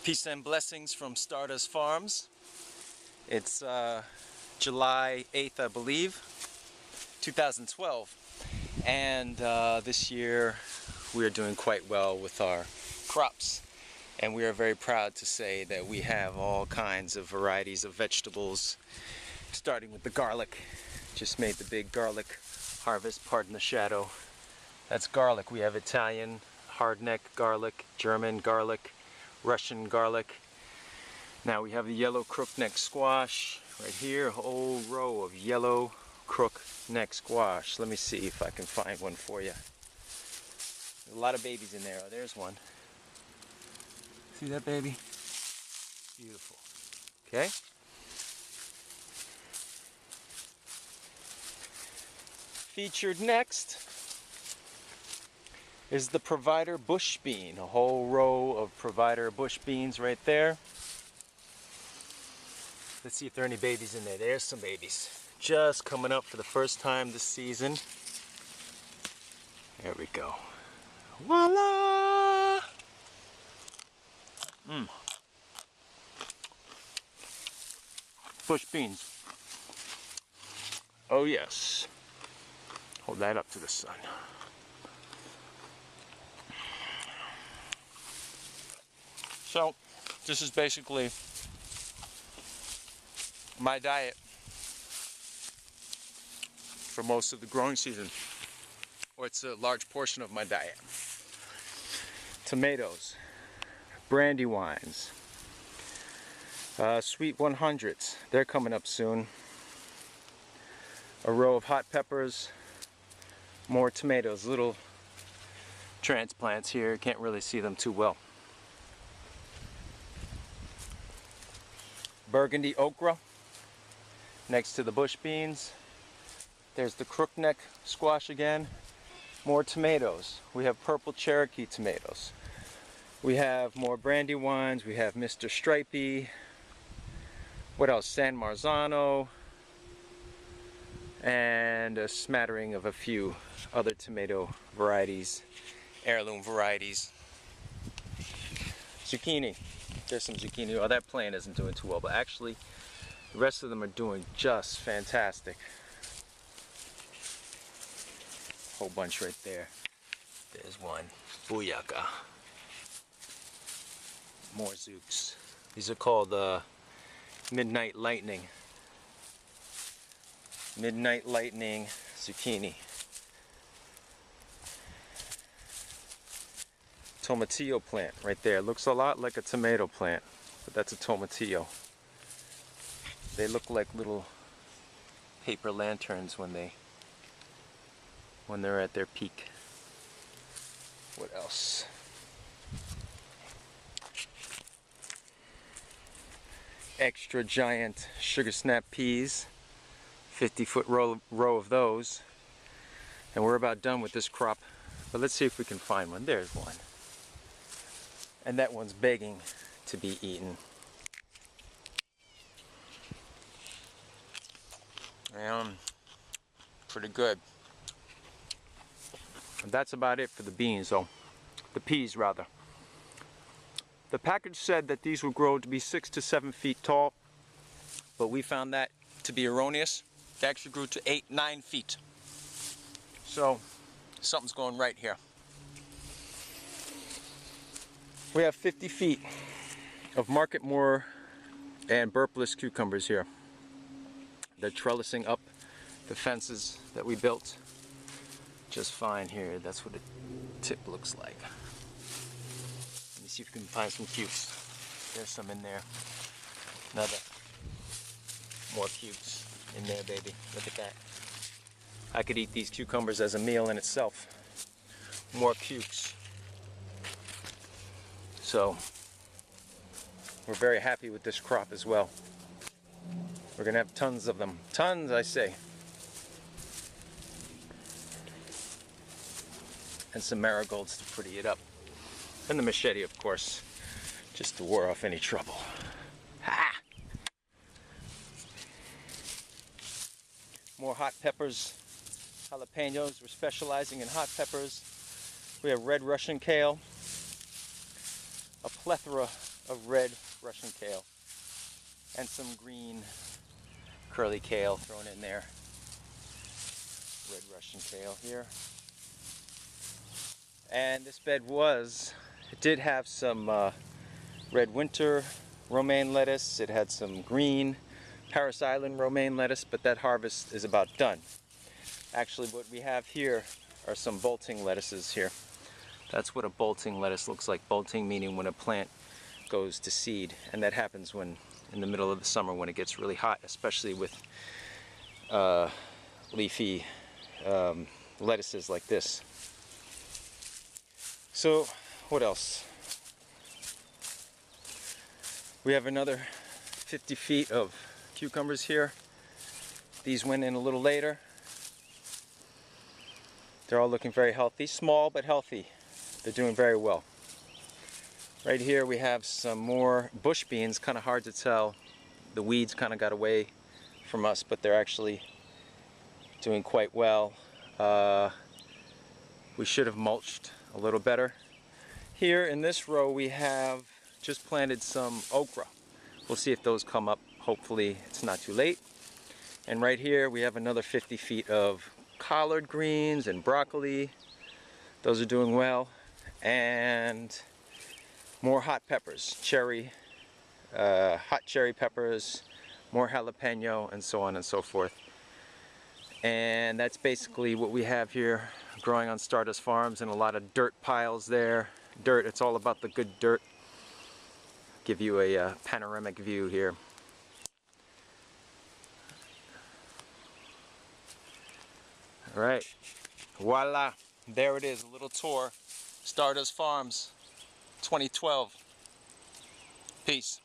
Peace and blessings from Stardust Farms. It's July 8th, I believe, 2012. And this year we are doing quite well with our crops. And we are very proud to say that we have all kinds of varieties of vegetables, starting with the garlic. Just made the big garlic harvest, pardon the shadow. That's garlic. We have Italian hardneck garlic, German garlic, Russian garlic. Now we have the yellow crookneck squash right here, a whole row of yellow crookneck squash. Let me see if I can find one for you. There's a lot of babies in there. Oh, there's one. See that baby? Beautiful. Okay. Featured next is the Provider bush bean, a whole row of Provider bush beans right there. Let's see if there are any babies in there. There's some babies. Just coming up for the first time this season. There we go. Voila! Bush beans. Oh yes. Hold that up to the sun. So, this is basically my diet for most of the growing season, or it's a large portion of my diet. Tomatoes, brandywines, sweet 100s, they're coming up soon. A row of hot peppers, more tomatoes, little transplants here, can't really see them too well. Burgundy okra next to the bush beans. There's the crookneck squash again. More tomatoes. We have purple Cherokee tomatoes. We have more brandywines. We have Mr. Stripey. What else? San Marzano. And a smattering of a few other tomato varieties, heirloom varieties. Zucchini. There's some zucchini. Oh, that plant isn't doing too well, but actually the rest of them are doing just fantastic. Whole bunch right there. There's one. Booyaka. More zooks. These are called Midnight Lightning. Midnight Lightning zucchini. Tomatillo plant right there. Looks a lot like a tomato plant, but that's a tomatillo. They look like little paper lanterns when they're at their peak. What else? Extra giant sugar snap peas. 50-foot row of those. And we're about done with this crop. But let's see if we can find one. There's one. And that one's begging to be eaten. Pretty good. And that's about it for the beans, though. The peas, rather. The package said that these would grow to be 6 to 7 feet tall, but we found that to be erroneous. They actually grew to 8, 9 feet. So, something's going right here. We have 50 feet of Market Moore and burpless cucumbers here. They're trellising up the fences that we built just fine here. That's what the tip looks like. Let me see if we can find some cukes. There's some in there. Another. More cukes in there, baby. Look at that. I could eat these cucumbers as a meal in itself. More cukes. So, we're very happy with this crop as well. We're going to have tons of them. Tons, I say. And some marigolds to pretty it up. And the machete, of course, just to ward off any trouble. Ha! More hot peppers, jalapenos. We're specializing in hot peppers. We have red Russian kale, a plethora of red Russian kale and some green curly kale thrown in there. Red Russian kale here. And this bed it did have some red winter romaine lettuce. It had some green Paris Island romaine lettuce, but that harvest is about done. Actually, what we have here are some bolting lettuces here. That's what a bolting lettuce looks like. Bolting meaning when a plant goes to seed, and that happens when in the middle of the summer when it gets really hot, especially with leafy lettuces like this. So what else? We have another 50 feet of cucumbers here. These went in a little later. They're all looking very healthy. Small but healthy. They're doing very well. Right here we have some more bush beans. Kind of hard to tell. The weeds kind of got away from us, but they're actually doing quite well. We should have mulched a little better. Here in this row we have just planted some okra. We'll see if those come up. Hopefully it's not too late. And right here we have another 50 feet of collard greens and broccoli. Those are doing well. And more hot peppers, hot cherry peppers, more jalapeno, and so on and so forth. And that's basically what we have here growing on Stardust Farms, and a lot of dirt piles there. Dirt, it's all about the good dirt. Give you a panoramic view here. All right, voila, there it is, a little tour. Stardust Farms 2012. Peace.